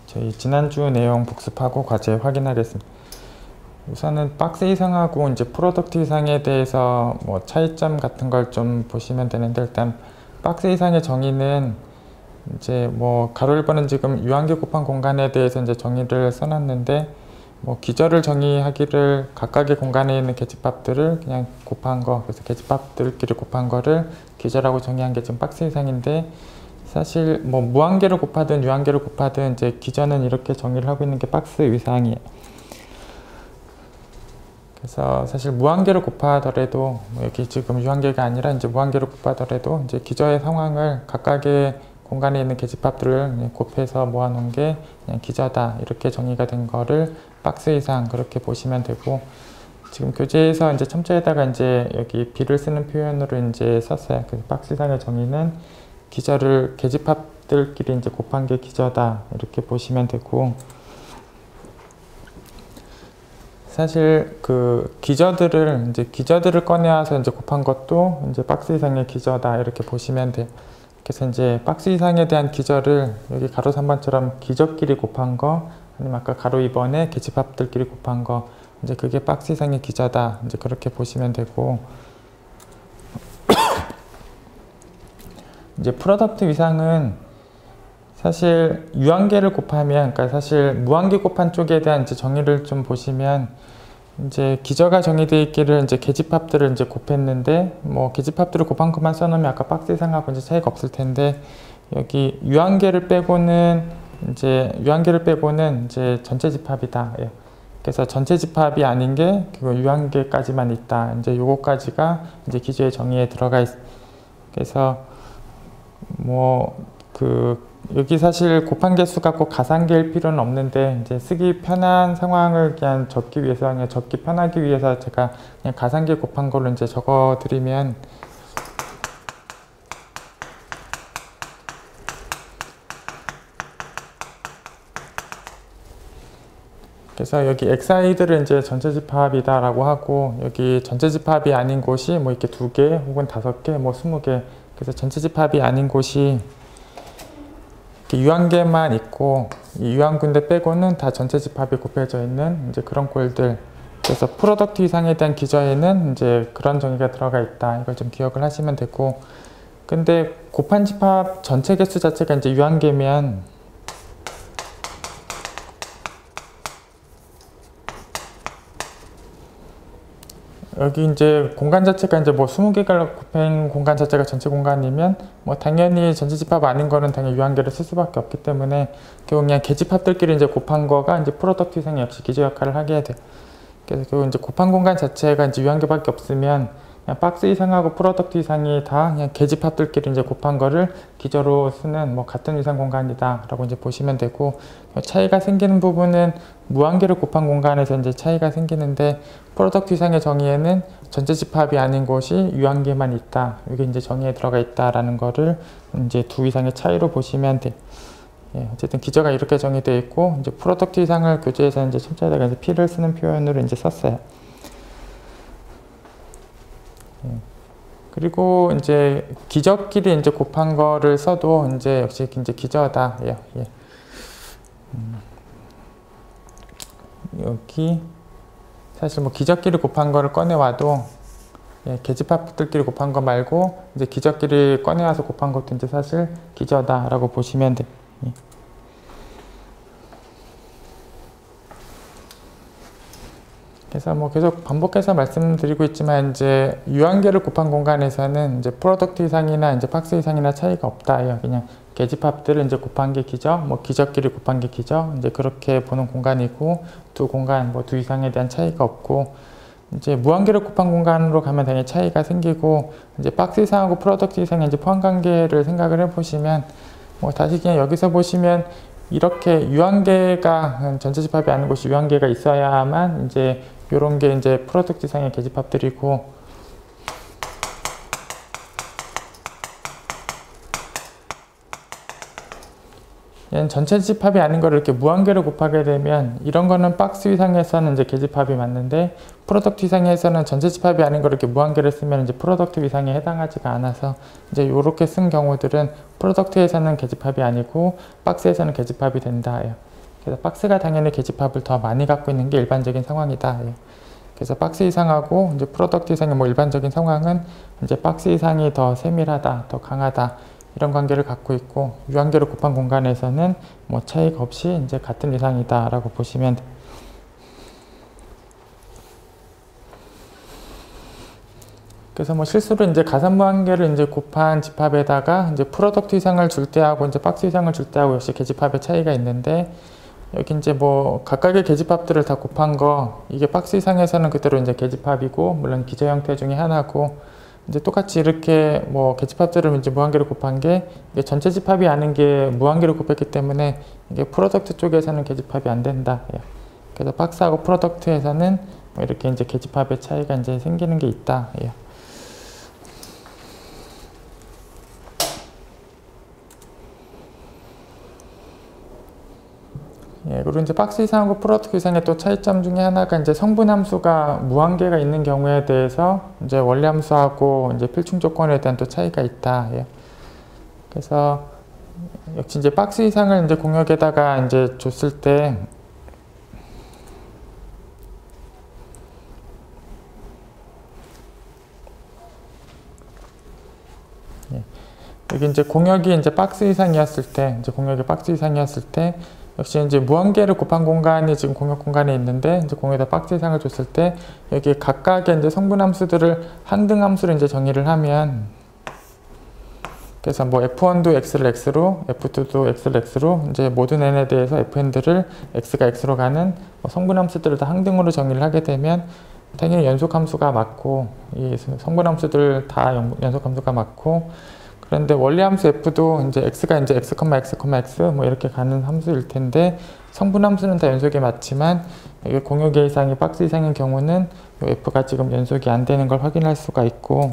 저희 지난주 내용 복습하고 과제 확인하겠습니다. 우선은 박스 이상하고 이제 프로덕트 이상에 대해서 뭐 차이점 같은 걸 좀 보시면 되는데, 일단 박스 이상의 정의는 이제 뭐 가로 1번은 지금 유한계 곱한 공간에 대해서 이제 정의를 써놨는데, 뭐 기저를 정의하기를 각각의 공간에 있는 계집합들을 그냥 곱한 거, 그래서 계집합들끼리 곱한 거를 기저라고 정의한 게 지금 박스 이상인데, 사실 뭐 무한계를 곱하든 유한계를 곱하든 이제 기저는 이렇게 정의를 하고 있는 게 박스 이상이에요. 그래서 사실 무한계를 곱하더라도 여기 지금 유한계가 아니라 이제 무한계를 곱하더라도 이제 기저의 상황을 각각의 공간에 있는 계집합들을 곱해서 모아놓은 게 그냥 기저다, 이렇게 정의가 된 거를 박스 이상 그렇게 보시면 되고, 지금 교재에서 이제 첨자에다가 이제 여기 B를 쓰는 표현으로 이제 썼어요. 그래서 박스 이상의 정의는 기저를 계집합들끼리 이제 곱한 게 기저다, 이렇게 보시면 되고, 사실 그 기저들을 꺼내와서 이제 곱한 것도 이제 박스 이상의 기저다, 이렇게 보시면 돼요. 그래서 이제 박스 이상에 대한 기저를 여기 가로 3번처럼 기저끼리 곱한 거, 아니면 아까 가로 2번에 계집합들끼리 곱한 거, 이제 그게 박스 이상의 기저다, 이제 그렇게 보시면 되고, 이제 프로덕트 이상은 사실 유한계를 곱하면, 그러니까 사실 무한계 곱한 쪽에 대한 이제 정의를 좀 보시면, 이제 기저가 정의되어 있기를 이제 계집합들을 이제 곱했는데, 뭐 계집합들을 곱한 것만 써놓으면 아까 박스 이상하고 이제 차이가 없을 텐데, 여기 유한계를 빼고는 이제 전체 집합이다. 그래서 전체 집합이 아닌 게 그 유한계까지만 있다. 이제 요거까지가 이제 기저의 정의에 들어가 있. 그래서 여기 사실 곱한 개수가 꼭 가상계일 필요는 없는데, 이제 쓰기 편한 상황을 그냥 적기 위해서, 그냥 적기 편하기 위해서 제가 그냥 가상계 곱한 걸로 이제 적어 드리면, 그래서 여기 xi들을 이제 전체 집합이다 라고 하고, 여기 전체 집합이 아닌 곳이 뭐 이렇게 2개 혹은 5개, 뭐 20개, 그래서 전체 집합이 아닌 곳이 유한계만 있고, 이 유한군데 빼고는 다 전체 집합이 곱해져 있는 이제 그런 꼴들. 그래서 프로덕트 이상에 대한 기저에는 이제 그런 정의가 들어가 있다. 이걸 좀 기억을 하시면 되고, 근데 곱한 집합 전체 개수 자체가 이제 유한계면 여기 이제 공간 자체가 이제 뭐 20개가 곱한 공간 자체가 전체 공간이면 뭐 당연히 전체 집합 아닌 거는 당연히 유한계를 쓸 수밖에 없기 때문에 결국 그냥 계집합들끼리 이제 곱한 거가 이제 프로덕트 이상이 역시 기저 역할을 하게 돼. 그래서 결국 이제 곱한 공간 자체가 이제 유한계밖에 없으면 그냥 박스 이상하고 프로덕트 이상이 다 그냥 계집합들끼리 이제 곱한 거를 기저로 쓰는 뭐 같은 이상 공간이다 라고 이제 보시면 되고, 차이가 생기는 부분은 무한계를 곱한 공간에서 이제 차이가 생기는데, 프로덕트 이상의 정의에는 전체 집합이 아닌 곳이 유한계만 있다, 이게 이제 정의에 들어가 있다라는 거를 이제 두 이상의 차이로 보시면 돼. 어쨌든 기저가 이렇게 정의되어 있고, 이제 프로덕트 이상을 교재에서 이제 첨자에다가 이제 P를 쓰는 표현으로 이제 썼어요. 그리고 이제 기저끼리 이제 곱한 거를 써도 이제 역시 이제 기저다. 여기 사실 뭐 기저끼리 곱한 거를 꺼내와도 계집합들끼리 곱한 거 말고 이제 기저끼리 꺼내와서 곱한 것도 이제 사실 기저다라고 보시면 돼. 그래서 뭐 계속 반복해서 말씀드리고 있지만, 이제 유한계를 곱한 공간에서는 이제 프로덕트 이상이나 이제 박스 이상이나 차이가 없다. 그냥 계집합들을 이제 곱한 게 기저, 뭐 기저끼리 곱한 게 기저, 이제 그렇게 보는 공간이고, 두 공간 뭐 두 이상에 대한 차이가 없고, 이제 무한계를 곱한 공간으로 가면 당연히 차이가 생기고, 이제 박스 이상하고 프로덕트 이상의 이제 포함 관계를 생각을 해보시면, 뭐 다시 그냥 여기서 보시면 이렇게 유한계가 전체 집합이 아닌 곳이 유한계가 있어야만 이제 요런 게 이제 프로덕트 이상의 계집합들이고, 얘는 전체 집합이 아닌 거를 이렇게 무한계로 곱하게 되면 이런 거는 박스 이상에서는 이제 계집합이 맞는데, 프로덕트 이상에서는 전체 집합이 아닌 거를 이렇게 무한계를 쓰면 이제 프로덕트 이상에 해당하지가 않아서, 이제 요렇게 쓴 경우들은 프로덕트에서는 계집합이 아니고 박스에서는 계집합이 된다. 그래서 박스가 당연히 계집합을 더 많이 갖고 있는 게 일반적인 상황이다. 예. 그래서 박스 이상하고 이제 프로덕트 이상의 뭐 일반적인 상황은 이제 박스 이상이 더 세밀하다, 더 강하다 이런 관계를 갖고 있고, 유한계로 곱한 공간에서는 뭐 차이가 없이 이제 같은 이상이다라고 보시면 돼요. 그래서 뭐 실수로 이제 가산무한계를 이제 곱한 집합에다가 이제 프로덕트 이상을 줄 때하고 이제 박스 이상을 줄 때하고 역시 계집합의 차이가 있는데, 여기 이제 뭐 각각의 계집합들을 다 곱한 거, 이게 박스 이상에서는 그대로 이제 계집합이고, 물론 기저 형태 중에 하나고, 이제 똑같이 이렇게 뭐 계집합들을 이제 무한계로 곱한 게 이게 전체 집합이 아닌 게 무한계로 곱했기 때문에 이게 프로덕트 쪽에서는 계집합이 안 된다. 그래서 박스하고 프로덕트에서는 뭐 이렇게 이제 계집합의 차이가 이제 생기는 게 있다. 그리고 이제 박스 이상하고 프로덕트 이상의 또 차이점 중에 하나가 이제 성분 함수가 무한계가 있는 경우에 대해서 이제 원리 함수하고 이제 필충 조건에 대한 또 차이가 있다. 그래서 역시 이제 박스 이상을 이제 공역에다가 이제 줬을 때 여기 이제 공역이 이제 박스 이상이었을 때, 이제 공역이 박스 이상이었을 때 역시 이제 무한계를 곱한 공간이 지금 공역 공간에 있는데, 이제 공역에다 박스 이상을 줬을 때 여기 각각의 이제 성분 함수들을 항등 함수로 이제 정의를 하면, 그래서 뭐 F1도 x를 x로, F2도 x를 x로, 이제 모든 n에 대해서 fn들을 x가 x로 가는 뭐 성분 함수들을 다 항등으로 정의를 하게 되면 당연히 연속 함수가 맞고, 이 성분 함수들 다 연속 함수가 맞고, 그런데 원리 함수 f도 이제 x가 이제 x, x 뭐 이렇게 가는 함수일 텐데, 성분 함수는 다 연속이 맞지만 여기 공역의 이상이 박스 이상인 경우는 f가 지금 연속이 안 되는 걸 확인할 수가 있고,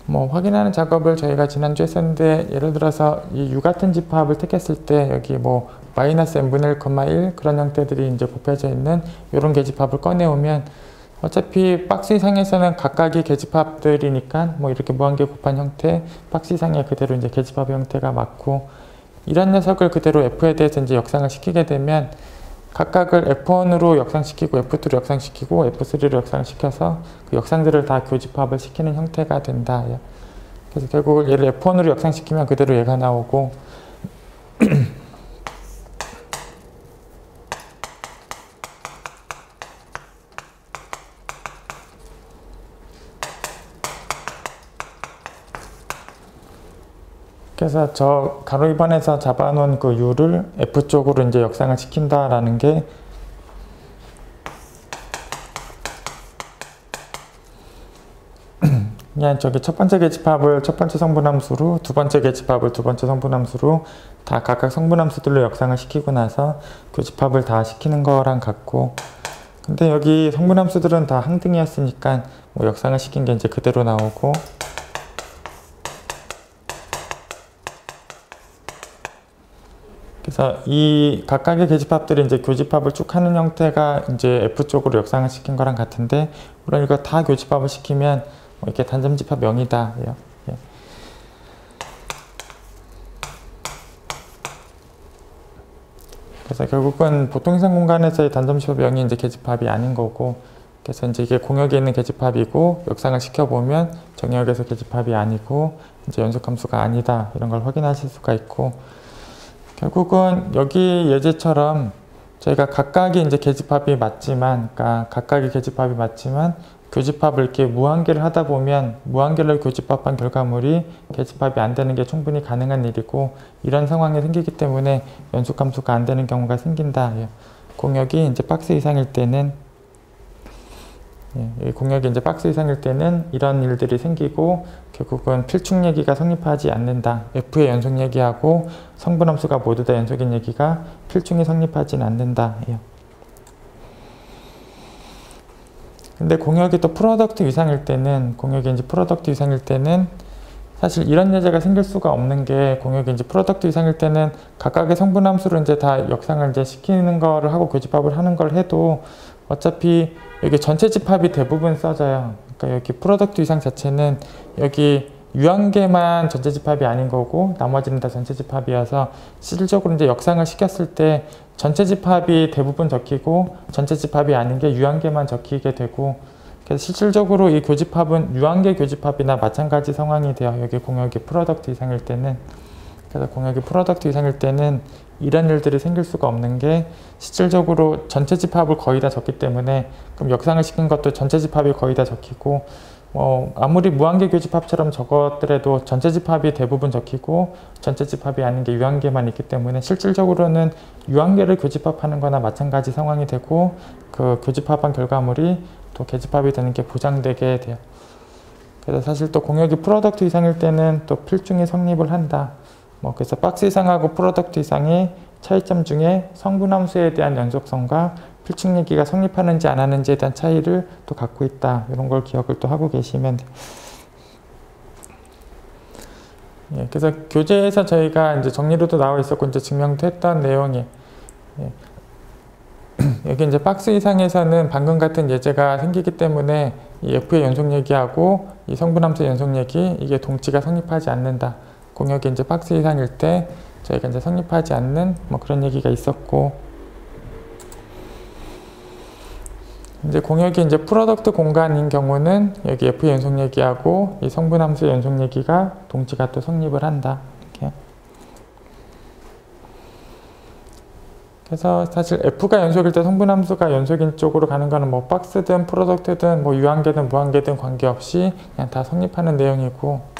뭐 확인하는 작업을 저희가 지난주에 했었는데, 예를 들어서 이 U 같은 집합을 택했을 때 여기 뭐 마이너스 n분의 1,1 그런 형태들이 이제 곱해져 있는 이런 계집합을 꺼내오면, 어차피 박스 이상에서는 각각의 계집합들이니까 뭐 이렇게 무한계 곱한 형태, 박스 이상에 그대로 이제 계집합 형태가 맞고, 이런 녀석을 그대로 f에 대해서 이제 역상을 시키게 되면 각각을 f1으로 역상시키고 f2로 역상시키고 f3로 역상시켜서 그 역상들을 다 교집합을 시키는 형태가 된다. 그래서 결국 얘를 f1으로 역상시키면 그대로 얘가 나오고 그래서 저 가로 2번에서 잡아놓은 그 U를 F 쪽으로 이제 역상을 시킨다라는 게 그냥 저기 첫 번째 계집합을 첫 번째 성분함수로, 두 번째 계집합을 두 번째 성분함수로 다 각각 성분함수들로 역상을 시키고 나서 교집합을 다 시키는 거랑 같고, 근데 여기 성분함수들은 다 항등이었으니까 뭐 역상을 시킨 게 이제 그대로 나오고, 그래서 이 각각의 계집합들이 이제 교집합을 쭉 하는 형태가 이제 F 쪽으로 역상을 시킨 거랑 같은데, 물론 이거 다 교집합을 시키면 뭐 이렇게 단점집합 0이다. 그래서 결국은 보통 이상 공간에서의 단점집합 0이 이제 계집합이 아닌 거고, 그래서 이제 이게 공역에 있는 계집합이고 역상을 시켜보면 정역에서 계집합이 아니고 이제 연속함수가 아니다. 이런 걸 확인하실 수가 있고, 결국은 여기 예제처럼 저희가 각각의 이제 계집합이 맞지만, 그러니까 각각의 계집합이 맞지만 교집합을 이렇게 무한계를 하다 보면 무한계를 교집합한 결과물이 계집합이 안 되는 게 충분히 가능한 일이고, 이런 상황이 생기기 때문에 연속함수가 안 되는 경우가 생긴다. 공역이 이제 박스 이상일 때는 공역이 이제 박스 이상일 때는 이런 일들이 생기고, 결국은 필충 얘기가 성립하지 않는다. F의 연속 얘기하고 성분함수가 모두 다 연속인 얘기가 필충이 성립하지는 않는다. 근데 공역이 또 프로덕트 이상일 때는, 공역이 이제 프로덕트 이상일 때는 사실 이런 예제가 생길 수가 없는 게, 공역이 이제 프로덕트 이상일 때는 각각의 성분함수로 이제 다 역상을 이제 시키는 거를 하고 교집합을 하는 걸 해도 어차피 여기 전체 집합이 대부분 써져요. 그러니까 여기 프로덕트 이상 자체는 여기 유한계만 전체 집합이 아닌 거고 나머지는 다 전체 집합이어서 실질적으로 이제 역상을 시켰을 때 전체 집합이 대부분 적히고 전체 집합이 아닌 게 유한계만 적히게 되고, 그래서 실질적으로 이 교집합은 유한계 교집합이나 마찬가지 상황이 돼요. 여기 공역이 프로덕트 이상일 때는. 그래서 공역이 프로덕트 이상일 때는 이런 일들이 생길 수가 없는 게, 실질적으로 전체 집합을 거의 다 적기 때문에 그럼 역상을 시킨 것도 전체 집합이 거의 다 적히고, 아무리 무한계 교집합처럼 적었더라도 전체 집합이 대부분 적히고 전체 집합이 아닌 게 유한계만 있기 때문에 실질적으로는 유한계를 교집합하는 거나 마찬가지 상황이 되고, 그 교집합한 결과물이 또 계집합이 되는 게 보장되게 돼요. 그래서 사실 또 공역이 프로덕트 이상일 때는 또 필중이 성립을 한다. 그래서 박스 이상하고 프로덕트 이상의 차이점 중에 성분함수에 대한 연속성과 필충 얘기가 성립하는지 안 하는지에 대한 차이를 또 갖고 있다. 이런 걸 기억을 또 하고 계시면 돼요. 예, 그래서 교재에서 저희가 이제 정리로도 나와 있었고 이제 증명도 했던 내용이, 예. 여기 이제 박스 이상에서는 방금 같은 예제가 생기기 때문에 이 F의 연속 얘기하고 이 성분함수의 연속 얘기, 이게 동치가 성립하지 않는다. 공역이 이제 박스 이상일 때 저희가 이제 성립하지 않는 그런 얘기가 있었고, 이제 공역이 이제 프로덕트 공간인 경우는 여기 F 연속 얘기하고 이 성분함수 연속 얘기가 동치가 또 성립을 한다. 이렇게. 그래서 사실 F가 연속일 때 성분함수가 연속인 쪽으로 가는 거는 박스든 프로덕트든 유한계든 무한계든 관계없이 그냥 다 성립하는 내용이고,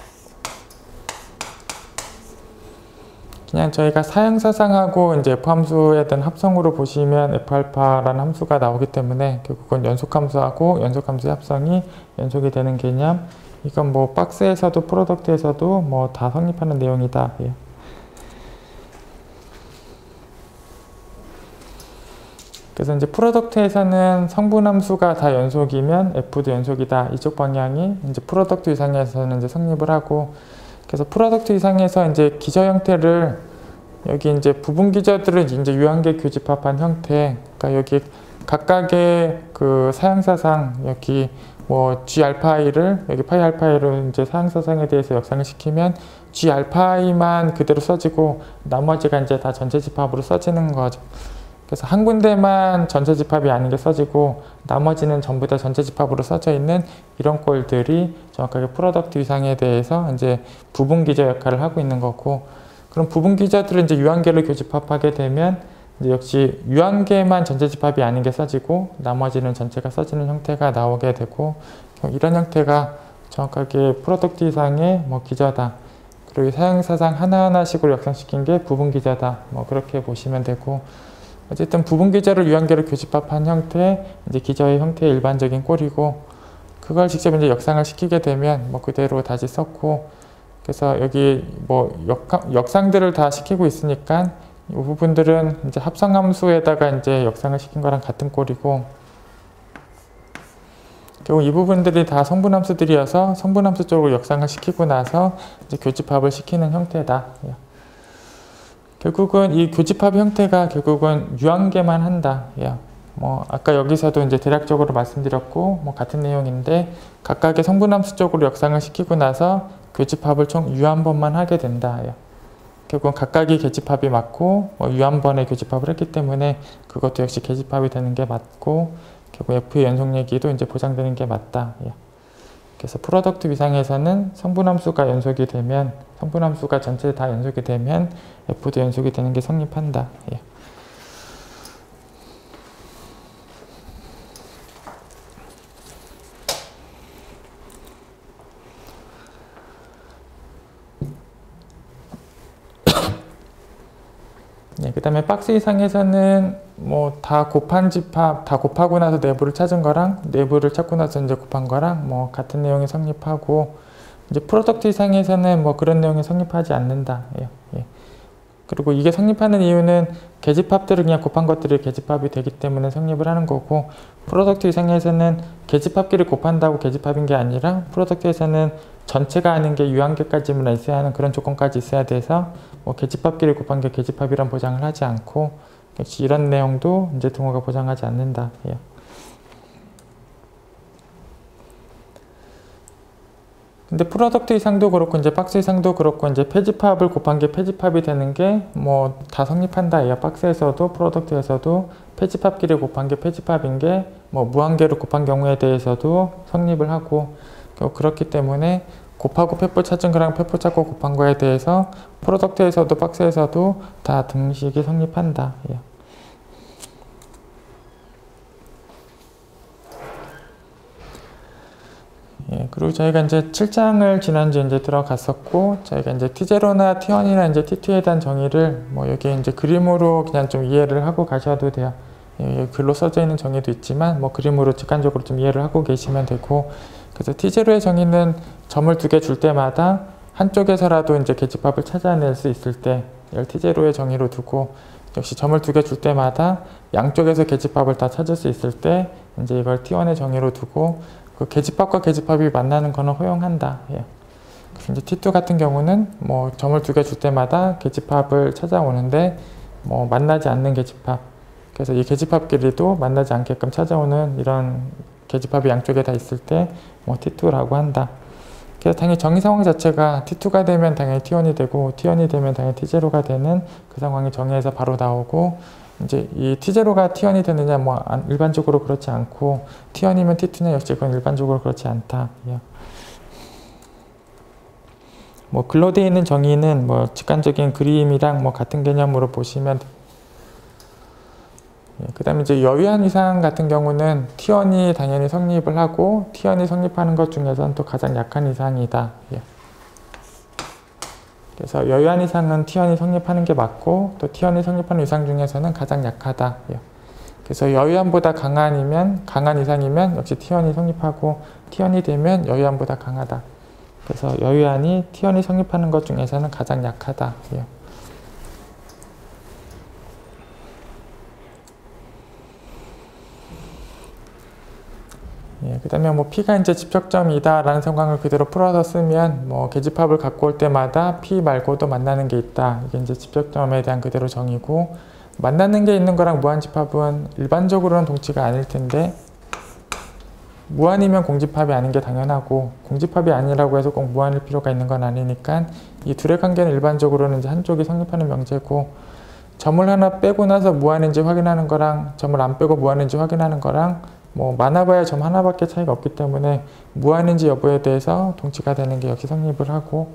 그냥 저희가 사형사상하고 이제 F함수에 대한 합성으로 보시면 F알파라는 함수가 나오기 때문에 결국은 연속함수하고 연속함수의 합성이 연속이 되는 개념, 이건 박스에서도 프로덕트에서도 다 성립하는 내용이다. 예. 그래서 이제 프로덕트에서는 성분함수가 다 연속이면 F도 연속이다. 이쪽 방향이 이제 프로덕트 이상에서는 이제 성립을 하고, 그래서 프로덕트 이상에서 이제 기저 형태를 여기 이제 부분 기저들은 이제 유한계 교집합한 형태, 그러니까 여기 각각의 그 사형사상 여기 G 알파이를 여기 파이 알파이로 이제 사형사상에 대해서 역상을 시키면 G 알파이만 그대로 써지고 나머지가 이제 다 전체 집합으로 써지는 거죠. 그래서 한 군데만 전체 집합이 아닌 게 써지고 나머지는 전부 다 전체 집합으로 써져 있는 이런 꼴들이 정확하게 프로덕트 이상에 대해서 이제 부분 기저 역할을 하고 있는 거고, 그럼 부분 기저들은 이제 유한계를 교집합하게 되면 이제 역시 유한계만 전체 집합이 아닌 게 써지고 나머지는 전체가 써지는 형태가 나오게 되고, 이런 형태가 정확하게 프로덕트 이상의 기저다. 그리고 사형사상 하나하나씩으로 역상시킨 게 부분 기저다. 그렇게 보시면 되고, 어쨌든 부분 기저를 유한계를 교집합한 형태, 이제 기저의 형태의 일반적인 꼴이고, 그걸 직접 이제 역상을 시키게 되면 그대로 다시 썼고, 그래서 여기 역상들을 다 시키고 있으니까 이 부분들은 이제 합성함수에다가 이제 역상을 시킨 거랑 같은 꼴이고, 결국 이 부분들이 다 성분함수들이어서 성분함수 쪽으로 역상을 시키고 나서 이제 교집합을 시키는 형태다. 결국은 이 교집합 형태가 결국은 유한계만 한다. 아까 여기서도 이제 대략적으로 말씀드렸고 같은 내용인데, 각각의 성분함수 쪽으로 역상을 시키고 나서 교집합을 총 유한번만 하게 된다. 결국은 각각이 계집합이 맞고 유한번의 교집합을 했기 때문에 그것도 역시 계집합이 되는 게 맞고, 결국 F의 연속 얘기도 이제 보장되는 게 맞다. 그래서 프로덕트 위상에서는 성분함수가 연속이 되면, 성분함수가 전체 다 연속이 되면 F도 연속이 되는 게 성립한다. 그 다음에 박스 이상에서는 다 곱한 집합, 다 곱하고 나서 내부를 찾은 거랑 내부를 찾고 나서 이제 곱한 거랑 같은 내용이 성립하고, 이제 프로덕트 이상에서는 그런 내용이 성립하지 않는다. 그리고 이게 성립하는 이유는 계집합들을 그냥 곱한 것들이 계집합이 되기 때문에 성립을 하는 거고, 프로덕트 이상에서는 계집합끼리 곱한다고 계집합인 게 아니라 프로덕트에서는 전체가 아닌 게 유한계까지만 있어야 하는 그런 조건까지 있어야 돼서 계집합끼리 곱한 게 계집합이란 보장을 하지 않고, 역시 이런 내용도 이제 등호가 보장하지 않는다. 근데 프로덕트 이상도 그렇고 이제 박스 이상도 그렇고 이제 페이지팝을 곱한 게 페이지팝이 되는 게 뭐 다 성립한다. 이 박스에서도 프로덕트에서도 페이지팝끼리 곱한 게 페이지팝인 게 뭐 무한계로 곱한 경우에 대해서도 성립을 하고, 그렇기 때문에 곱하고 폐포 찾은 거랑 폐포 찾고 곱한 거에 대해서 프로덕트에서도 박스에서도 다 등식이 성립한다. 예. 예, 그리고 저희가 이제 7장을 지난주에 이제 들어갔었고, 저희가 이제 T0나 T1이나 이제 T2에 대한 정의를 뭐 여기 이제 그림으로 그냥 좀 이해를 하고 가셔도 돼요. 예, 글로 써져 있는 정의도 있지만 뭐 그림으로 직관적으로 좀 이해를 하고 계시면 되고, 그래서 T0의 정의는 점을 두 개 줄 때마다 한쪽에서라도 이제 계집합을 찾아낼 수 있을 때 이걸 T0의 정의로 두고, 역시 점을 두 개 줄 때마다 양쪽에서 계집합을 다 찾을 수 있을 때 이제 이걸 T1의 정의로 두고, 그 계집합과 계집합이 만나는 거는 허용한다. 예. 그래서 이제 T2 같은 경우는 뭐 점을 두 개 줄 때마다 계집합을 찾아오는데 뭐 만나지 않는 계집합, 그래서 이 계집합끼리도 만나지 않게끔 찾아오는 이런 계집합이 양쪽에 다 있을 때 뭐 T2라고 한다. 그래서 당연히 정의 상황 자체가 T2가 되면 당연히 T1이 되고 T1이 되면 당연히 T0가 되는 그 상황이 정의에서 바로 나오고, 이제 이 T0가 T1이 되느냐 뭐 일반적으로 그렇지 않고 T1이면 T2냐 역시 그건 일반적으로 그렇지 않다. 예. 뭐 글로 되어 있는 정의는 뭐 직관적인 그림이랑 뭐 같은 개념으로 보시면, 예, 그 다음에 이제 여유한 이상 같은 경우는 T1이 당연히 성립을 하고 T1이 성립하는 것 중에서는 또 가장 약한 이상이다. 예. 그래서 여유한 이상은 T1이 성립하는 게 맞고 또 T1이 성립하는 이상 중에서는 가장 약하다. 예. 그래서 여유한보다 강한 이상이면 역시 T1이 성립하고 T1이 되면 여유한보다 강하다. 그래서 여유한이 T1이 성립하는 것 중에서는 가장 약하다. 예. 예, 그 다음에 뭐 P가 이제 집적점이다 라는 상황을 그대로 풀어서 쓰면 뭐 계집합을 갖고 올 때마다 P 말고도 만나는 게 있다. 이게 이제 집적점에 대한 그대로 정의고, 만나는 게 있는 거랑 무한집합은 일반적으로는 동치가 아닐 텐데, 무한이면 공집합이 아닌 게 당연하고 공집합이 아니라고 해서 꼭 무한일 필요가 있는 건 아니니까 이 둘의 관계는 일반적으로는 이제 한쪽이 성립하는 명제고, 점을 하나 빼고 나서 무한인지 확인하는 거랑 점을 안 빼고 무한인지 확인하는 거랑 뭐 많아봐야 점 하나밖에 차이가 없기 때문에 무한인지 여부에 대해서 동치가 되는 게 역시 성립을 하고,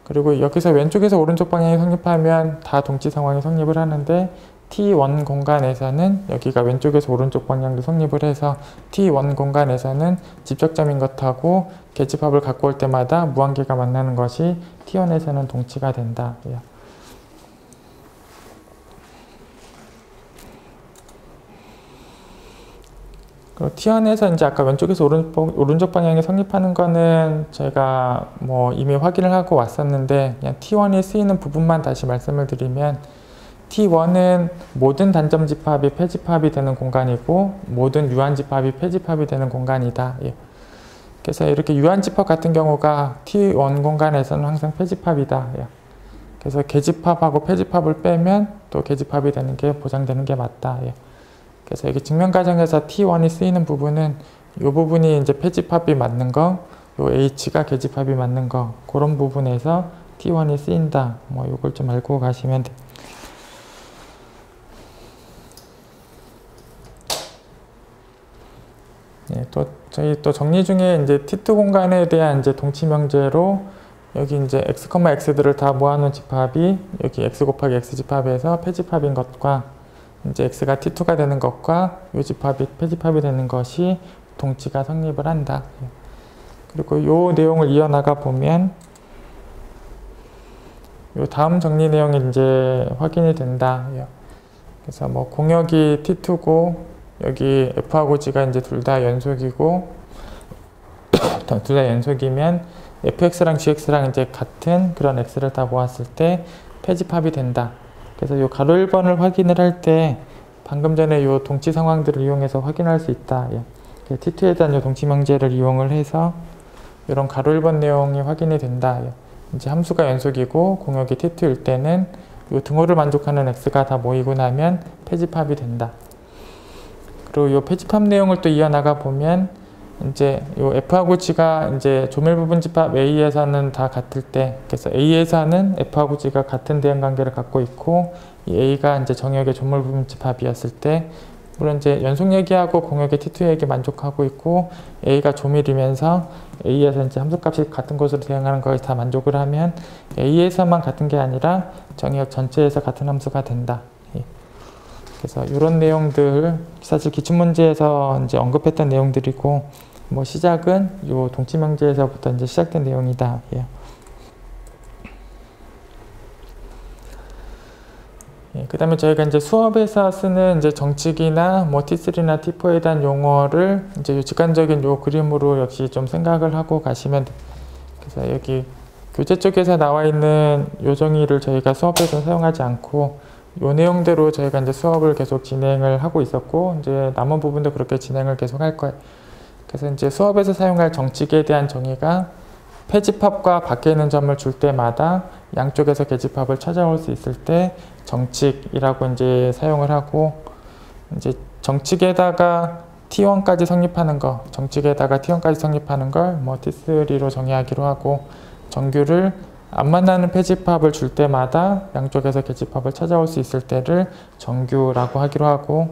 그리고 여기서 왼쪽에서 오른쪽 방향이 성립하면 다 동치 상황이 성립을 하는데 T1 공간에서는 여기가 왼쪽에서 오른쪽 방향도 성립을 해서 T1 공간에서는 집적점인 것하고 계집합을 갖고 올 때마다 무한계가 만나는 것이 T1에서는 동치가 된다. 그리고 T1에서 이제 아까 왼쪽에서 오른쪽 방향이 성립하는 거는 제가 뭐 이미 확인을 하고 왔었는데, 그냥 T1이 쓰이는 부분만 다시 말씀을 드리면, T1은 모든 단점 집합이 폐집합이 되는 공간이고 모든 유한 집합이 폐집합이 되는 공간이다. 예. 그래서 이렇게 유한 집합 같은 경우가 T1 공간에서는 항상 폐집합이다. 예. 그래서 계집합하고 폐집합을 빼면 또 계집합이 되는 게 보장되는 게 맞다. 예. 그래서 여기 증명 과정에서 T1이 쓰이는 부분은 이 부분이 이제 폐집합이 맞는 거, 요 H가 계집합이 맞는 거, 그런 부분에서 T1이 쓰인다. 뭐 요걸 좀 알고 가시면 돼요. 예, 또 저희 또 정리 중에 이제 T2 공간에 대한 이제 동치 명제로 여기 이제 x, x들을 다 모아놓은 집합이 여기 x 곱하기 x 집합에서 폐집합인 것과 이제 x가 T2가 되는 것과 이 집합이 폐집합이 되는 것이 동치가 성립을 한다. 그리고 이 내용을 이어나가 보면 이 다음 정리 내용이 이제 확인이 된다. 그래서 뭐 공역이 T2고 여기 f하고 g가 이제 둘 다 연속이고 둘 다 연속이면 fx랑 gx랑 이제 같은 그런 x를 다 모았을 때 폐집합이 된다. 그래서 이 가로 1번을 확인을 할 때 방금 전에 이 동치 상황들을 이용해서 확인할 수 있다. 예. T2에 대한 이 동치 명제를 이용을 해서 이런 가로 1번 내용이 확인이 된다. 예. 이제 함수가 연속이고 공역이 T2일 때는 이 등호를 만족하는 x가 다 모이고 나면 폐집합이 된다. 그리고 이 폐집합 내용을 또 이어나가 보면 이제 요 F하고 G가 이제 조밀 부분 집합 A에서는 다 같을 때, 그래서 A에서는 F하고 G가 같은 대응 관계를 갖고 있고, 이 A가 이제 정역의 조밀 부분 집합이었을 때, 물론 이제 연속 얘기하고 공역의 T2 얘기 만족하고 있고, A가 조밀이면서 A에서 이제 함수값이 같은 곳으로 대응하는 거에 다 만족을 하면 A에서만 같은 게 아니라 정역 전체에서 같은 함수가 된다. 그래서 이런 내용들 사실 기출문제에서 이제 언급했던 내용들이고, 뭐 시작은 요 동치명제에서부터 이제 시작된 내용이다. 그 다음에 저희가 이제 수업에서 쓰는 이제 정칙이나 뭐 T3나 T4에 대한 용어를 이제 요 직관적인 요 그림으로 역시 좀 생각을 하고 가시면 돼요. 그래서 여기 교재 쪽에서 나와 있는 요 정의를 저희가 수업에서 사용하지 않고 요 내용대로 저희가 이제 수업을 계속 진행을 하고 있었고, 이제 남은 부분도 그렇게 진행을 계속 할 거예요. 그래서 이제 수업에서 사용할 정칙에 대한 정의가 패집합과 밖에 있는 점을 줄 때마다 양쪽에서 계집합을 찾아올 수 있을 때 정칙이라고 이제 사용을 하고, 이제 정칙에다가 T1까지 성립하는 거, 정칙에다가 T1까지 성립하는 걸 뭐 T3로 정의하기로 하고, 정규를 안 만나는 패집합을 줄 때마다 양쪽에서 계집합을 찾아올 수 있을 때를 정규라고 하기로 하고,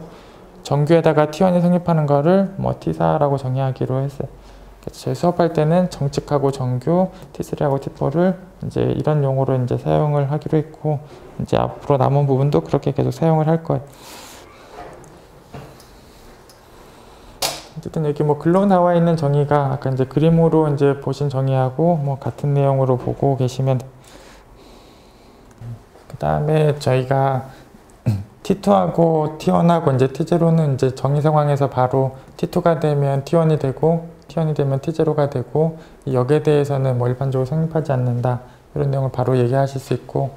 정규에다가 T1이 성립하는 거를 뭐 T4라고 정의하기로 했어요. 그래서 저희 수업할 때는 정칙하고 정규, T3하고 T4를 이제 이런 용어로 이제 사용을 하기로 했고, 이제 앞으로 남은 부분도 그렇게 계속 사용을 할 거예요. 어쨌든 여기 뭐 글로 나와 있는 정의가 아까 이제 그림으로 이제 보신 정의하고 뭐 같은 내용으로 보고 계시면, 그 다음에 저희가 T2하고 T1하고 이제 T0는 이제 정의 상황에서 바로 T2가 되면 T1이 되고, T1이 되면 T0가 되고, 이 역에 대해서는 뭐 일반적으로 성립하지 않는다, 이런 내용을 바로 얘기하실 수 있고,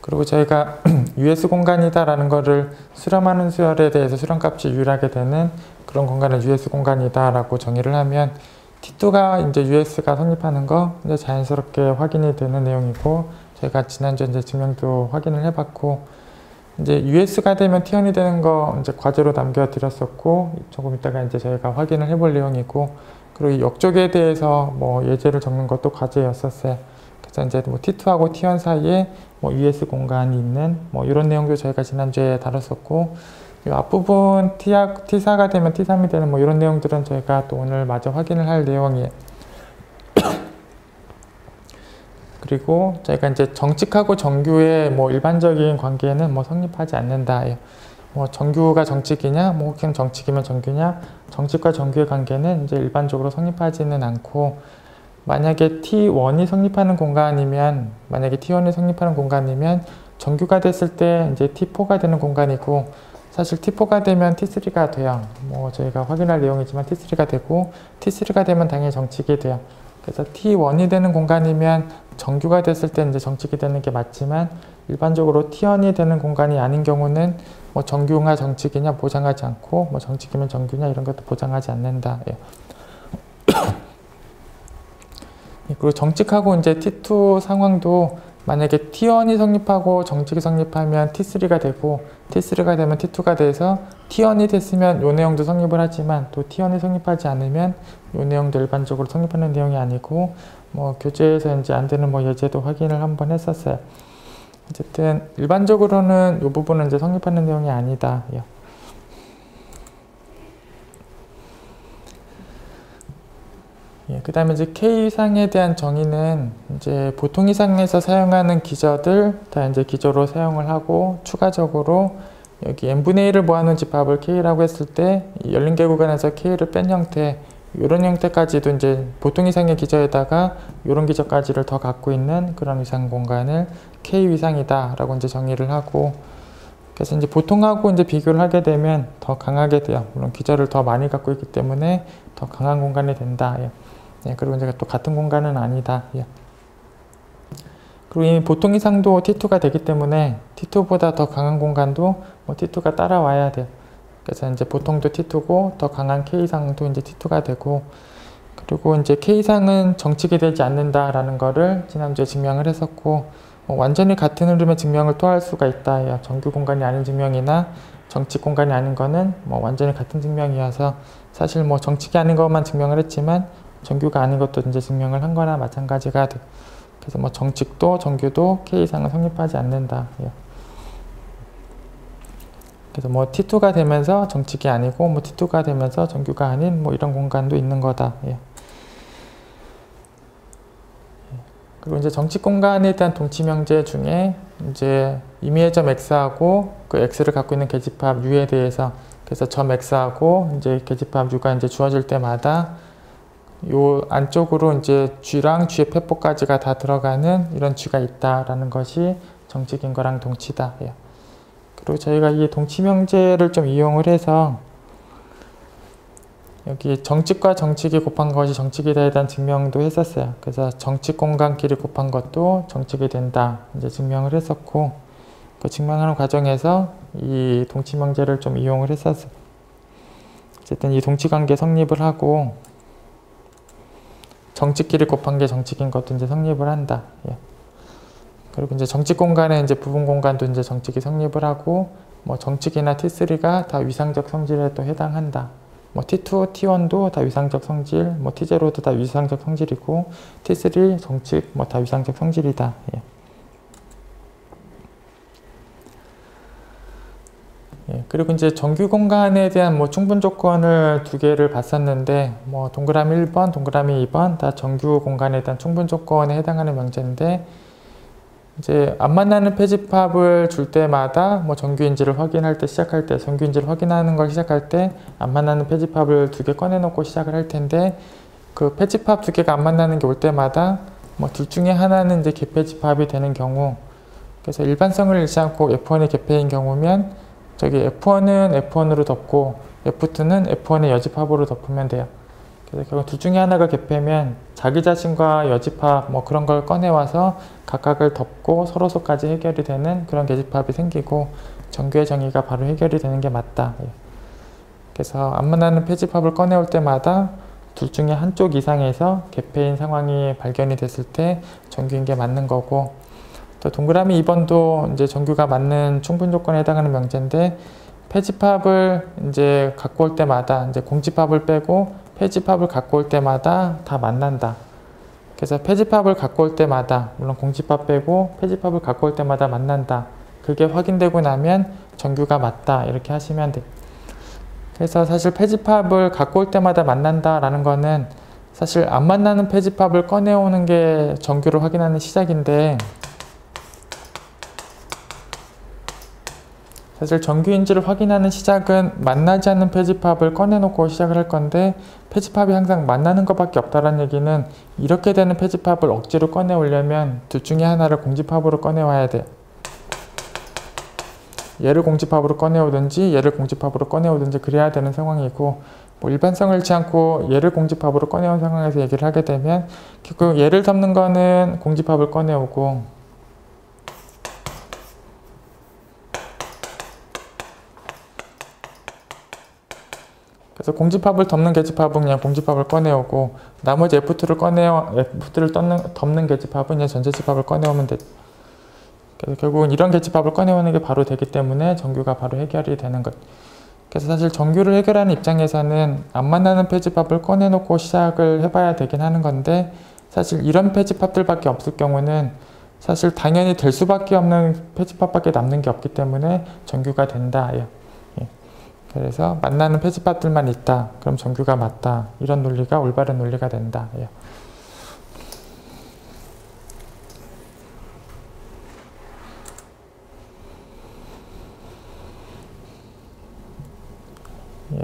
그리고 저희가 US 공간이다라는 거를 수렴하는 수열에 대해서 수렴값이 유일하게 되는 그런 공간을 US 공간이다라고 정의를 하면, T2가 이제 US가 성립하는 거 이제 자연스럽게 확인이 되는 내용이고, 저희가 지난주에 이제 증명도 확인을 해봤고, 이제 US가 되면 T1이 되는 거 이제 과제로 남겨드렸었고, 조금 이따가 이제 저희가 확인을 해볼 내용이고, 그리고 이 역쪽에 대해서 뭐 예제를 적는 것도 과제였었어요. 그래서 이제 뭐 T2하고 T1 사이에 뭐 US 공간이 있는 뭐 이런 내용도 저희가 지난주에 다뤘었고, 이 앞부분 T4가 되면 T3이 되는 뭐 이런 내용들은 저희가 또 오늘 마저 확인을 할 내용이에요. 그리고 저희가 이제 정칙하고 정규의 뭐 일반적인 관계는 뭐 성립하지 않는다. 뭐 정규가 정칙이냐, 뭐 혹은 정칙이면 정규냐, 정칙과 정규의 관계는 이제 일반적으로 성립하지는 않고, 만약에 T1이 성립하는 공간이면, 만약에 T1이 성립하는 공간이면 정규가 됐을 때 이제 T4가 되는 공간이고, 사실 T4가 되면 T3가 돼요. 뭐 저희가 확인할 내용이지만 T3가 되고, T3가 되면 당연히 정칙이 돼요. 그래서 T1이 되는 공간이면 정규가 됐을 때 이제 정칙이 되는 게 맞지만, 일반적으로 T1이 되는 공간이 아닌 경우는 뭐 정규냐 정칙이냐 보장하지 않고, 뭐 정칙이면 정규냐 이런 것도 보장하지 않는다. 그리고 정칙하고 이제 T2 상황도 만약에 T1이 성립하고 정칙이 성립하면 T3가 되고, T3가 되면 T2가 돼서 T1이 됐으면 요 내용도 성립을 하지만, 또 T1이 성립하지 않으면 요 내용도 일반적으로 성립하는 내용이 아니고, 뭐 교재에서 이제 안 되는 뭐 예제도 확인을 한번 했었어요. 어쨌든 일반적으로는 요 부분은 이제 성립하는 내용이 아니다. 그 다음에 이제 K이상에 대한 정의는 이제 보통 이상에서 사용하는 기저들 다 이제 기저로 사용을 하고, 추가적으로 여기 n분의 1을 모아놓은 집합을 K라고 했을 때 열린 개 구간에서 K를 뺀 형태, 이런 형태까지도 이제 보통 이상의 기저에다가 이런 기저까지를 더 갖고 있는 그런 위상 공간을 K 위상이다 라고 이제 정의를 하고, 그래서 이제 보통하고 이제 비교를 하게 되면 더 강하게 돼요. 물론 기저를 더 많이 갖고 있기 때문에 더 강한 공간이 된다. 그리고 이제 또 같은 공간은 아니다. 그리고 이미 보통 이상도 T2가 되기 때문에 T2보다 더 강한 공간도 뭐 T2가 따라와야 돼요. 그래서 이제 보통도 T2고 더 강한 K 이상도 이제 T2가 되고, 그리고 이제 K 이상은 정칙이 되지 않는다라는 거를 지난주에 증명을 했었고, 완전히 같은 흐름의 증명을 또 할 수가 있다. 정규 공간이 아닌 증명이나 정칙 공간이 아닌 거는 뭐 완전히 같은 증명이어서 사실 뭐 정칙이 아닌 것만 증명을 했지만 정규가 아닌 것도 이제 증명을 한 거나 마찬가지가 돼. 그래서 뭐 정칙도 정규도 K 이상은 성립하지 않는다. 예. 그래서 뭐 T2가 되면서 정칙이 아니고 뭐 T2가 되면서 정규가 아닌 뭐 이런 공간도 있는 거다. 예. 그리고 이제 정칙 공간에 대한 동치명제 중에 이제 임의의 점 X하고 그 X를 갖고 있는 계집합 U에 대해서 그래서 점 X하고 이제 계집합 U가 이제 주어질 때마다 요 안쪽으로 이제 G랑 G의 폐뽀까지가 다 들어가는 이런 G가 있다라는 것이 정칙인 거랑 동치다. 예. 그리고 저희가 이 동치명제를 좀 이용을 해서 여기 정칙과 정칙이 곱한 것이 정칙이다에 대한 증명도 했었어요. 그래서 정칙 공간끼리 곱한 것도 정칙이 된다 이제 증명을 했었고 그 증명하는 과정에서 이 동치명제를 좀 이용을 했었어요. 어쨌든 이 동치관계 성립을 하고 정칙끼리 곱한 게 정칙인 것도 이제 성립을 한다. 예. 그리고 이제 정칙 공간에 이제 부분 공간도 이제 정칙이 성립을 하고 뭐 정칙이나 T3가 다 위상적 성질에 또 해당한다. 뭐 T2, T1도 다 위상적 성질, 뭐 T0도 다 위상적 성질이고 T3 정칙 뭐 다 위상적 성질이다. 예. 예, 그리고 이제 정규 공간에 대한 뭐 충분 조건을 두 개를 봤었는데 뭐 동그라미 1번, 동그라미 2번 다 정규 공간에 대한 충분 조건에 해당하는 명제인데 이제 안 만나는 패집합을 줄 때마다 뭐 정규인지를 확인할 때 시작할 때 정규인지를 확인하는 걸 시작할 때 안 만나는 패집합을 두 개 꺼내 놓고 시작을 할 텐데 그 패집합 두 개가 안 만나는 게 올 때마다 뭐 둘 중에 하나는 이제 개패집합이 되는 경우 그래서 일반성을 잃지 않고 F1이 개패인 경우면 저기 F1은 F1으로 덮고 F2는 F1의 여집합으로 덮으면 돼요. 그래서 결국 둘 중에 하나가 개패면 자기 자신과 여집합 뭐 그런 걸 꺼내와서 각각을 덮고 서로서까지 해결이 되는 그런 계집합이 생기고 정규의 정의가 바로 해결이 되는 게 맞다. 그래서 안 만나는 패집합을 꺼내올 때마다 둘 중에 한쪽 이상에서 개패인 상황이 발견이 됐을 때 정규인 게 맞는 거고 또 동그라미 2번도 이제 정규가 맞는 충분 조건에 해당하는 명제인데 패집합을 이제 갖고 올 때마다 이제 공집합을 빼고 패집합을 갖고 올 때마다 다 만난다. 그래서 패집합을 갖고 올 때마다 물론 공집합 빼고 패집합을 갖고 올 때마다 만난다. 그게 확인되고 나면 정규가 맞다. 이렇게 하시면 돼. 그래서 사실 패집합을 갖고 올 때마다 만난다라는 거는 사실 안 만나는 패집합을 꺼내오는 게 정규를 확인하는 시작인데 사실 정규인지를 확인하는 시작은 만나지 않는 패집합을 꺼내놓고 시작을 할 건데 패집합이 항상 만나는 것밖에 없다는 얘기는 이렇게 되는 패집합을 억지로 꺼내오려면 둘 중에 하나를 공집합으로 꺼내와야 돼요. 얘를 공집합으로 꺼내오든지 얘를 공집합으로 꺼내오든지 그래야 되는 상황이고 뭐 일반성을 잃지 않고 얘를 공집합으로 꺼내온 상황에서 얘기를 하게 되면 결국 얘를 덮는 거는 공집합을 꺼내오고 그래서 공집합을 덮는 계집합은 그냥 공집합을 꺼내오고 나머지 F2를 덮는 계집합은 그냥 전체 집합을 꺼내오면 돼. 그래서 결국은 이런 계집합을 꺼내오는 게 바로 되기 때문에 정규가 바로 해결이 되는 것. 그래서 사실 정규를 해결하는 입장에서는 안 만나는 패집합을 꺼내놓고 시작을 해봐야 되긴 하는 건데 사실 이런 패집합들밖에 없을 경우는 사실 당연히 될 수밖에 없는 패집합밖에 남는 게 없기 때문에 정규가 된다. 그래서 만나는 패집합들만 있다. 그럼 정규가 맞다. 이런 논리가 올바른 논리가 된다.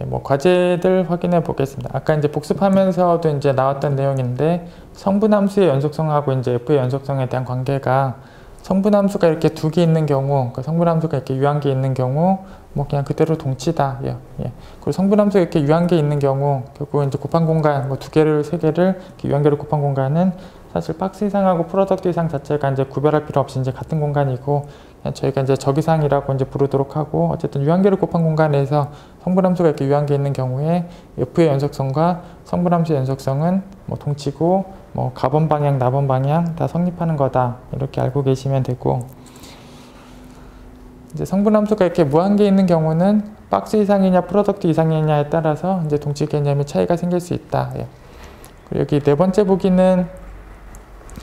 뭐 과제들 확인해 보겠습니다. 아까 이제 복습하면서도 이제 나왔던 내용인데 성분함수의 연속성하고 이제 F의 연속성에 대한 관계가 성분함수가 이렇게 두 개 있는 경우, 그 성분함수가 이렇게 유한계 있는 경우, 뭐 그냥 그대로 동치다. 그리고 성분함수가 이렇게 유한계 있는 경우, 결국 이제 곱한 공간, 뭐 두 개를, 세 개를 유한계로 곱한 공간은 사실 박스 이상하고 프로덕트 이상 자체가 이제 구별할 필요 없이 이제 같은 공간이고, 그냥 저희가 이제 적이상이라고 이제 부르도록 하고, 어쨌든 유한계를 곱한 공간에서 성분함수가 이렇게 유한계 있는 경우에 F의 연속성과 성분함수의 연속성은 뭐 동치고, 뭐 가번 방향, 나번 방향 다 성립하는 거다. 이렇게 알고 계시면 되고, 이제 성분함수가 이렇게 무한계 있는 경우는 박스 이상이냐 프로덕트 이상이냐에 따라서 이제 동치 개념이 차이가 생길 수 있다. 예. 그리고 여기 네 번째 보기는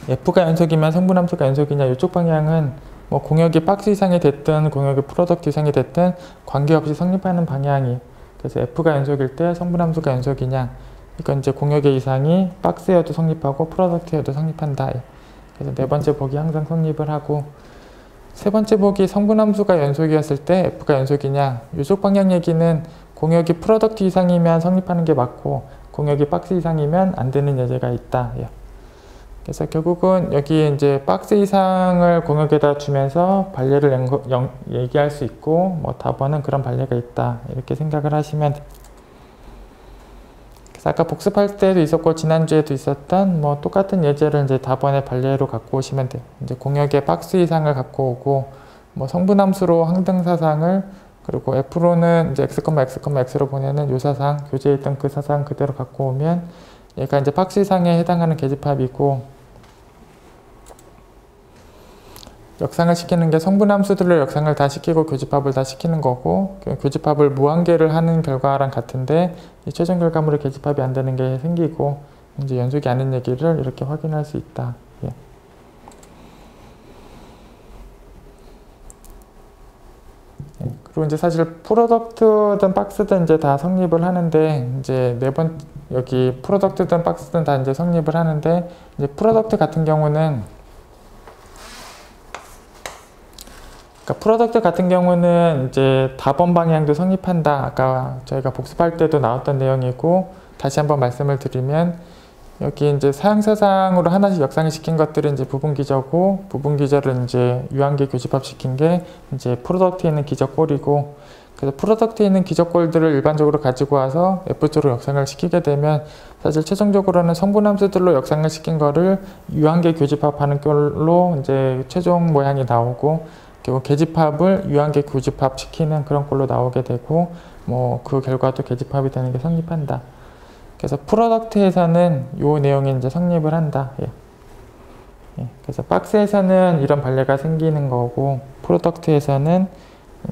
F가 연속이면 성분함수가 연속이냐, 이쪽 방향은 뭐 공역이 박스 이상이 됐든 공역이 프로덕트 이상이 됐든 관계없이 성립하는 방향이, 그래서 F가 연속일 때 성분함수가 연속이냐, 이건 이제 공역의 이상이 박스여도 성립하고 프로덕트여도 성립한다. 그래서 네 번째 보기 항상 성립을 하고, 세 번째 보기 성분함수가 연속이었을 때 F가 연속이냐, 이쪽 방향 얘기는 공역이 프로덕트 이상이면 성립하는 게 맞고 공역이 박스 이상이면 안 되는 예제가 있다. 그래서 결국은 여기 이제 박스 이상을 공역에다 주면서 반례를 얘기할 수 있고, 뭐 답원은 그런 반례가 있다, 이렇게 생각을 하시면 돼요. 그래서 아까 복습할 때도 있었고 지난주에도 있었던 뭐 똑같은 예제를 이제 답원의 반례로 갖고 오시면 돼요. 이제 공역의 박스 이상을 갖고 오고, 뭐 성분함수로 항등사상을, 그리고 F로는 이제 x, x로 보내는 요 사상, 교재에 있던 그 사상 그대로 갖고 오면 얘가 이제 박스 이상에 해당하는 계집합이고, 역상을 시키는 게 성분함수들로 역상을 다 시키고 교집합을 다 시키는 거고, 교집합을 무한계를 하는 결과랑 같은데 이 최종 결과물의 계집합이 안 되는 게 생기고 이제 연속이 아닌 얘기를 이렇게 확인할 수 있다. 예. 그리고 이제 사실 프로덕트든 박스든 이제 다 성립을 하는데, 이제 여기 프로덕트든 박스든 다 이제 성립을 하는데, 이제 프로덕트 같은 경우는 프로덕트 같은 경우는 이제 답원 방향도 성립한다. 아까 저희가 복습할 때도 나왔던 내용이고, 다시 한번 말씀을 드리면 여기 이제 사양사상으로 하나씩 역상을 시킨 것들은 이제 부분기저고, 부분기저를 이제 유한계 교집합 시킨 게 이제 프로덕트에 있는 기저꼴이고, 그래서 프로덕트에 있는 기저꼴들을 일반적으로 가지고 와서 F조로 역상을 시키게 되면 사실 최종적으로는 성분함수들로 역상을 시킨 거를 유한계 교집합하는 걸로 이제 최종 모양이 나오고, 그리고 계집합을 유한계 교집합 시키는 그런 꼴로 나오게 되고, 뭐 그 결과도 계집합이 되는 게 성립한다. 그래서 프로덕트에서는 요 내용이 이제 성립을 한다. 그래서 박스에서는 이런 반례가 생기는 거고, 프로덕트에서는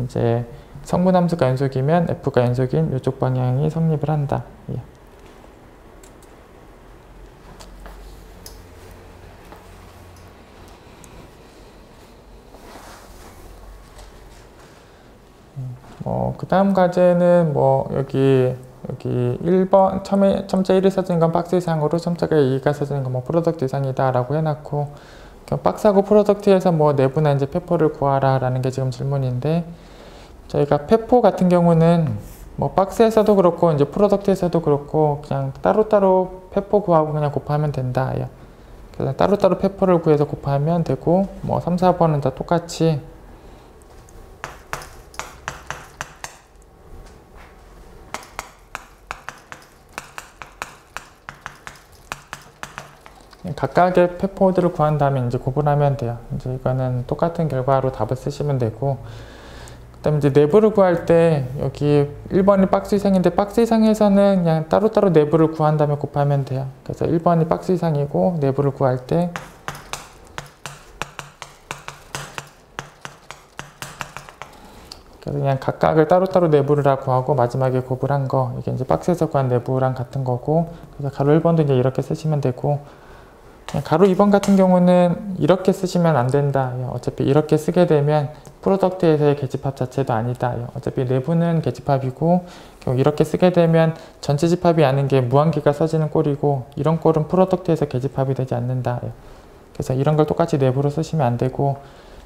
이제 성분함수가 연속이면 F가 연속인 이쪽 방향이 성립을 한다. 그 다음 과제는 뭐 여기 1번 첨자 1이 써진 건 박스 이상으로 첨자가 2가 써진 건 뭐 프로덕트 이상이다 라고 해놨고, 박스하고 프로덕트에서 뭐 내부나 이제 페포를 구하라 라는 게 지금 질문인데, 저희가 페포 같은 경우는 뭐 박스에서도 그렇고 이제 프로덕트에서도 그렇고 그냥 따로따로 페포 구하고 그냥 곱하면 된다. 그래서 따로따로 페포를 구해서 곱하면 되고, 뭐 3, 4번은 다 똑같이 각각의 페포들을 구한 다음에 이제 구분하면 돼요. 이제 이거는 똑같은 결과로 답을 쓰시면 되고, 그다음에 이제 내부를 구할 때 여기 1번이 박스 이상인데 박스 이상에서는 그냥 따로따로 내부를 구한 다음에 곱하면 돼요. 그래서 1번이 박스 이상이고 내부를 구할 때 그래서 그냥 각각을 따로따로 내부를 다 구하고 마지막에 곱을 한 거, 이게 이제 박스에서 구한 내부랑 같은 거고, 그래서 가로 1번도 이제 이렇게 쓰시면 되고, 가로 2번 같은 경우는 이렇게 쓰시면 안 된다. 어차피 이렇게 쓰게 되면 프로덕트에서의 계집합 자체도 아니다. 어차피 내부는 계집합이고, 이렇게 쓰게 되면 전체 집합이 아닌 게 무한계가 써지는 꼴이고, 이런 꼴은 프로덕트에서 계집합이 되지 않는다. 그래서 이런 걸 똑같이 내부로 쓰시면 안 되고,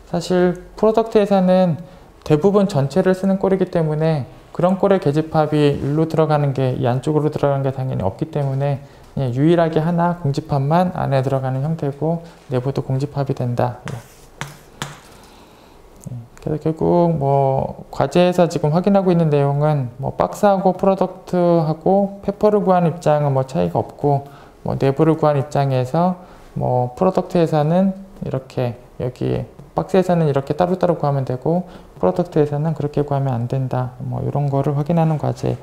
사실 프로덕트에서는 대부분 전체를 쓰는 꼴이기 때문에 그런 꼴의 계집합이 일로 들어가는 게 이 안쪽으로 들어가는 게 당연히 없기 때문에 유일하게 하나 공집합만 안에 들어가는 형태고 내부도 공집합이 된다. 그래서 결국 뭐 과제에서 지금 확인하고 있는 내용은 뭐 박스하고 프로덕트하고 페퍼를 구하는 입장은 뭐 차이가 없고, 뭐 내부를 구하는 입장에서 뭐 프로덕트에서는 이렇게, 여기 박스에서는 이렇게 따로따로 구하면 되고 프로덕트에서는 그렇게 구하면 안 된다. 뭐 이런 거를 확인하는 과제.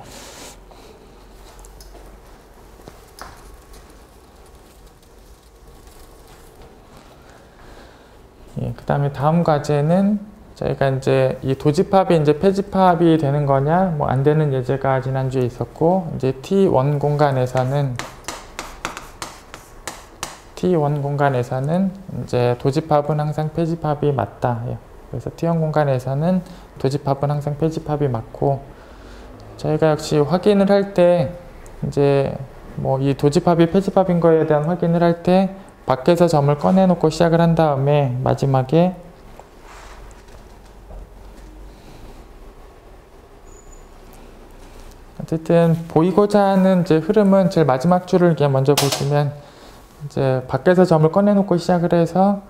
그 다음에 다음 과제는 저희가 이제 이 도집합이 이제 폐집합이 되는 거냐, 뭐 안 되는 예제가 지난주에 있었고, 이제 T1 공간에서는 이제 도집합은 항상 폐집합이 맞다. 그래서 T1 공간에서는 도집합은 항상 폐집합이 맞고, 저희가 역시 확인을 할 때 이제 뭐 이 도집합이 폐집합인 거에 대한 확인을 할 때 밖에서 점을 꺼내놓고 시작을 한 다음에 마지막에 어쨌든 보이고자 하는 이제 흐름은 제일 마지막 줄을 이렇게 먼저 보시면 이제 밖에서 점을 꺼내놓고 시작을 해서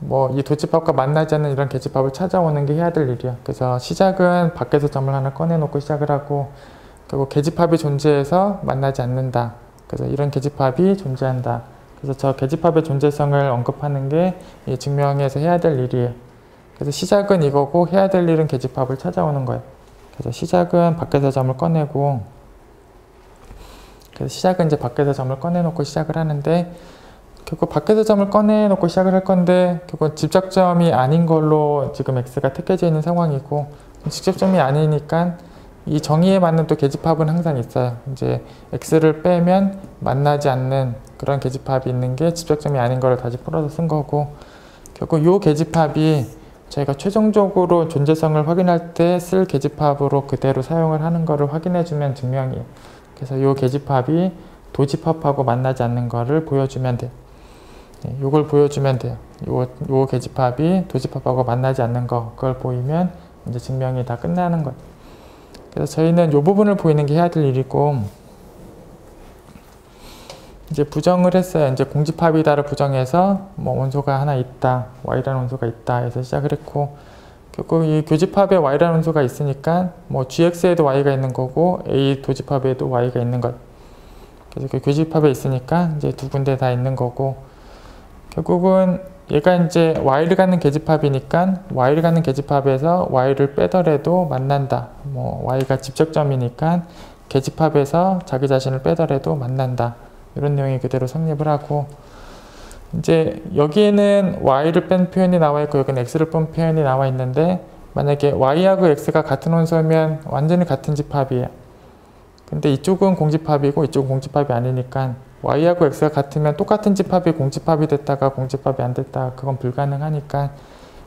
뭐 이 도집합과 만나지 않는 이런 계집합을 찾아오는 게 해야 될 일이야. 그래서 시작은 밖에서 점을 하나 꺼내놓고 시작을 하고, 그리고 계집합이 존재해서 만나지 않는다. 그래서 이런 계집합이 존재한다. 그래서 저 계집합의 존재성을 언급하는 게 이 증명에서 해야 될 일이에요. 그래서 시작은 이거고 해야 될 일은 계집합을 찾아오는 거예요. 그래서 시작은 밖에서 점을 꺼내고, 그래서 시작은 이제 밖에서 점을 꺼내놓고 시작을 하는데, 결국 밖에서 점을 꺼내놓고 시작을 할 건데, 결국 직접점이 아닌 걸로 지금 x가 택해져 있는 상황이고, 직접점이 아니니까 이 정의에 맞는 또 계집합은 항상 있어요. 이제 x를 빼면 만나지 않는 그런 계집합이 있는 게 직접점이 아닌 거를 다시 풀어서 쓴 거고, 결국 이 계집합이 저희가 최종적으로 존재성을 확인할 때 쓸 계집합으로 그대로 사용을 하는 거를 확인해주면 증명이에요. 그래서 이 계집합이 도집합하고 만나지 않는 거를 보여주면 돼요. 이걸 보여주면 돼요. 요 계집합이 도집합하고 만나지 않는 거, 그걸 보이면 이제 증명이 다 끝나는 거예요. 그래서 저희는 이 부분을 보이는 게 해야 될 일이고, 이제 부정을 했어요. 이제 공집합이다를 부정해서 뭐 원소가 하나 있다, y라는 원소가 있다 해서 시작을 했고, 결국 이 교집합에 y라는 원소가 있으니까 뭐 gx에도 y가 있는 거고 a 도집합에도 y가 있는 것. 그래서 그 교집합에 있으니까 이제 두 군데 다 있는 거고, 결국은 얘가 이제 y를 갖는 계집합이니까 y를 갖는 계집합에서 y를 빼더라도 만난다. 뭐 y가 집적점이니까 계집합에서 자기 자신을 빼더라도 만난다. 이런 내용이 그대로 성립을 하고, 이제 여기에는 y를 뺀 표현이 나와 있고 여기는 x를 뺀 표현이 나와 있는데, 만약에 y하고 x가 같은 원소면 완전히 같은 집합이에요. 근데 이쪽은 공집합이고 이쪽은 공집합이 아니니까 y하고 x가 같으면 똑같은 집합이 공집합이 됐다가 공집합이 안 됐다, 그건 불가능하니까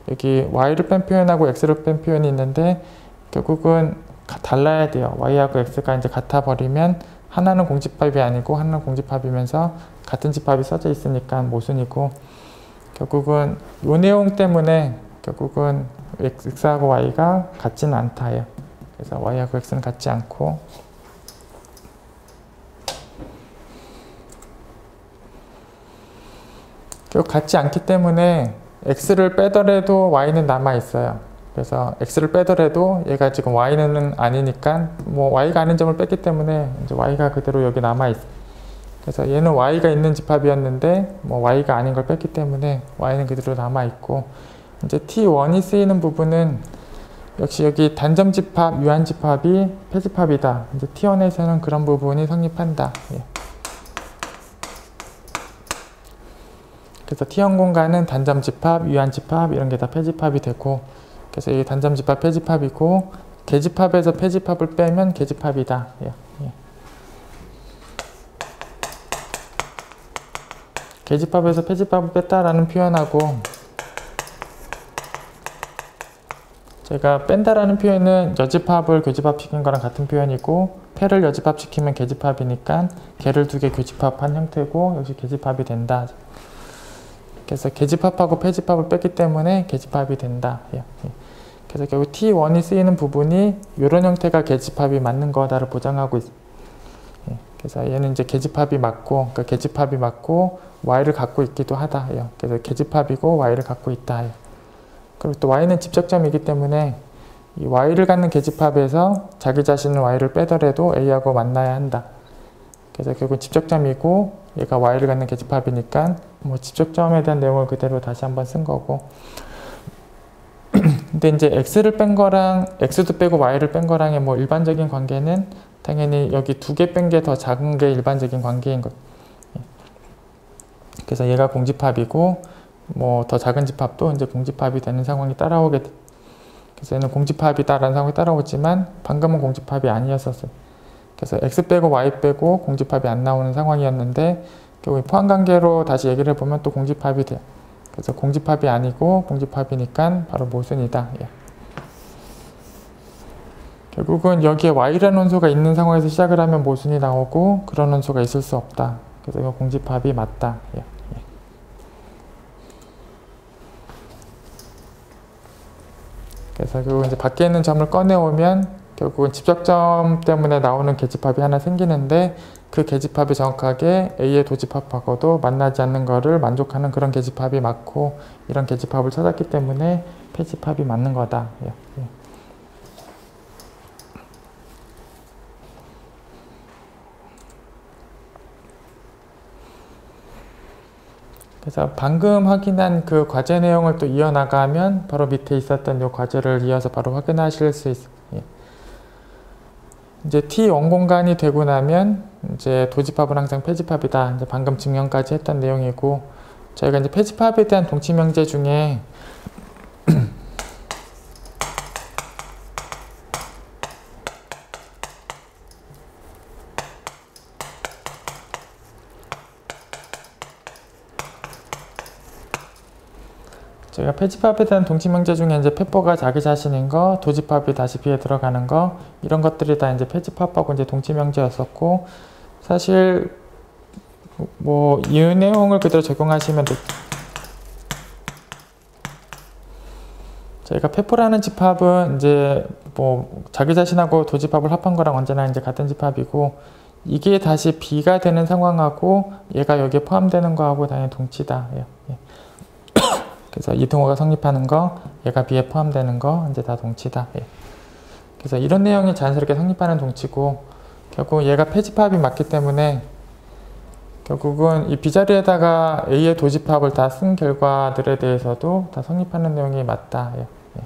여기 y를 뺀 표현하고 x를 뺀 표현이 있는데 결국은 달라야 돼요. y하고 x가 이제 같아 버리면 하나는 공집합이 아니고 하나는 공집합이면서 같은 집합이 써져 있으니까 모순이고, 결국은 이 내용 때문에 결국은 x하고 y가 같지는 않다예요. 그래서 y하고 x는 같지 않고, 결국 같지 않기 때문에 x를 빼더라도 y는 남아 있어요. 그래서 x를 빼더라도 얘가 지금 y는 아니니까 뭐 y가 아닌 점을 뺐기 때문에 이제 y가 그대로 여기 남아 있어요. 그래서 얘는 y가 있는 집합이었는데 뭐 y가 아닌 걸 뺐기 때문에 y는 그대로 남아 있고, 이제 T1이 쓰이는 부분은 역시 여기 단점 집합, 유한 집합이 폐집합이다. 이제 T1에서는 그런 부분이 성립한다. 예. 그래서 T1 공간은 단점 집합, 유한 집합 이런 게 다 폐집합이 되고, 그래서 이 단점 집합 폐집합이고, 계집합에서 폐집합을 빼면 계집합이다. 예. 예. 계집합에서 폐집합을 뺐다라는 표현하고, 제가 뺀다라는 표현은 여집합을 교집합시킨 거랑 같은 표현이고, 폐를 여집합시키면 계집합이니까 개를 두 개 교집합한 형태고 역시 계집합이 된다. 그래서 계집합하고 폐집합을 뺐기 때문에 계집합이 된다. 예. 그래서 결국 T1이 쓰이는 부분이 이런 형태가 계집합이 맞는 거다를 보장하고 있습니다. 예. 그래서 얘는 이제 계집합이 맞고, 그러니까 계집합이 맞고 y를 갖고 있기도 하다. 예. 그래서 계집합이고 y를 갖고 있다. 예. 그리고 또 y는 집적점이기 때문에 이 y를 갖는 계집합에서 자기 자신은 y를 빼더라도 a하고 만나야 한다. 그래서 결국 집적점이고 얘가 y를 갖는 계집합이니까 뭐 집적점에 대한 내용을 그대로 다시 한번 쓴 거고, 근데 이제 x를 뺀 거랑 x도 빼고 y를 뺀 거랑의 뭐 일반적인 관계는 당연히 여기 두 개 뺀 게 더 작은 게 일반적인 관계인 것. 그래서 얘가 공집합이고 뭐 더 작은 집합도 이제 공집합이 되는 상황이 따라오게 돼. 그래서 얘는 공집합이다라는 상황이 따라오지만 방금은 공집합이 아니었었어요. 그래서 x 빼고 y 빼고 공집합이 안 나오는 상황이었는데 결국 포함관계로 다시 얘기를 해보면 또 공집합이 돼요. 그래서 공집합이 아니고 공집합이니까 바로 모순이다. 예. 결국은 여기에 y라는 원소가 있는 상황에서 시작을 하면 모순이 나오고 그런 원소가 있을 수 없다. 그래서 이거 공집합이 맞다. 예. 그래서 결국 이제 밖에 있는 점을 꺼내오면 결국은 집적점 때문에 나오는 계집합이 하나 생기는데 그 계집합이 정확하게 A의 도집합하고도 만나지 않는 거를 만족하는 그런 계집합이 맞고 이런 계집합을 찾았기 때문에 패집합이 맞는 거다. 예. 예. 그래서 방금 확인한 그 과제 내용을 또 이어나가면 바로 밑에 있었던 이 과제를 이어서 바로 확인하실 수 있어요. 예. 이제 T1 공간이 되고 나면 이제 도집합은 항상 패집합이다. 이제 방금 증명까지 했던 내용이고 저희가 이제 패집합에 대한 동치명제 중에 저희가 패집합에 대한 동치명제 중에 이제 페퍼가 자기 자신인 거, 도집합이 다시 B에 들어가는 거 이런 것들이 다 이제 패집합하고 이제 동치명제였었고 사실 뭐 이 내용을 그대로 적용하시면 돼. 저희가 페퍼라는 집합은 이제 뭐 자기 자신하고 도집합을 합한 거랑 언제나 이제 같은 집합이고 이게 다시 B가 되는 상황하고 얘가 여기에 포함되는 거하고 당연히 동치다. 예. 그래서 이 등호가 성립하는 거, 얘가 B에 포함되는 거 이제 다 동치다. 예. 그래서 이런 내용이 자연스럽게 성립하는 동치고 결국 얘가 패집합이 맞기 때문에 결국은 이 B자리에다가 A의 도집합을 다 쓴 결과들에 대해서도 다 성립하는 내용이 맞다. 예. 예.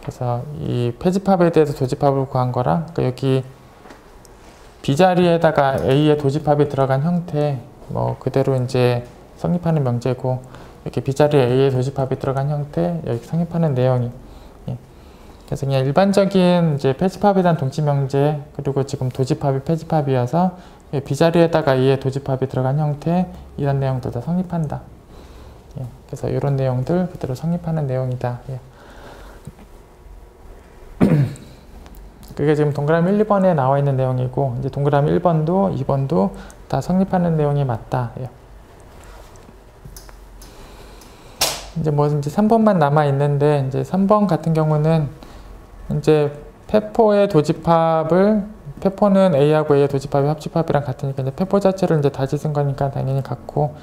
그래서 이 패집합에 대해서 도집합을 구한 거랑 그러니까 여기 B자리에다가 A의 도집합이 들어간 형태 뭐 그대로 이제 성립하는 명제고 이렇게 B자리에 A의 도집합이 들어간 형태 여기 성립하는 내용이 예. 그래서 그냥 일반적인 이제 패집합에 대한 동치명제 그리고 지금 도집합이 패집합이어서 B자리에다가 A의 도집합이 들어간 형태 이런 내용도 다 성립한다. 예. 그래서 이런 내용들 그대로 성립하는 내용이다. 예. 그게 지금 동그라미 1, 2번에 나와 있는 내용이고 이제 동그라미 1번도 2번도 다 성립하는 내용이 맞다. 예. 이제 뭐 이제 3번만 남아 있는데 이제 3번 같은 경우는 이제 페포의 도집합을 페포는 A하고 A의 도집합이 합집합이랑 같으니까 이제 페포 자체를 이제 다시 쓴 거니까 당연히 같고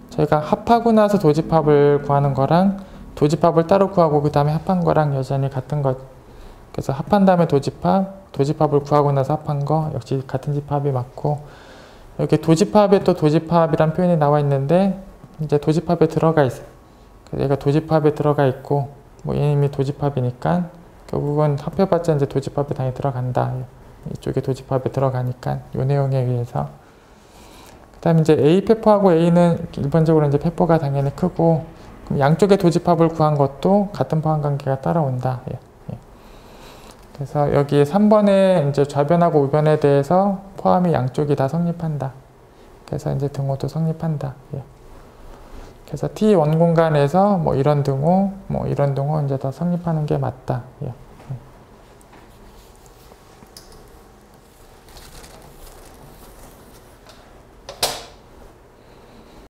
저희가 합하고 나서 도집합을 구하는 거랑 도집합을 따로 구하고 그 다음에 합한 거랑 여전히 같은 것. 그래서 합한 다음에 도집합을 구하고 나서 합한 거 역시 같은 집합이 맞고 여기 도집합에 또 도집합이란 표현이 나와 있는데 이제 도집합에 들어가 있어요. 얘가 도집합에 들어가 있고 뭐 얘는 이미 도집합이니까 결국은 합해봤자 이제 도집합에 당연히 들어간다. 이쪽에 도집합에 들어가니까 이 내용에 의해서 그 다음에 이제 A 페퍼하고 A는 일반적으로 이제 페퍼가 당연히 크고 그럼 양쪽의 도집합을 구한 것도 같은 포함관계가 따라온다. 예. 예. 그래서 여기 3번에 이제 좌변하고 우변에 대해서 포함이 양쪽이 다 성립한다. 그래서 이제 등호도 성립한다. 예. 그래서 T1 공간에서 뭐 이런 등호, 뭐 이런 등호 이제 다 성립하는 게 맞다. 예.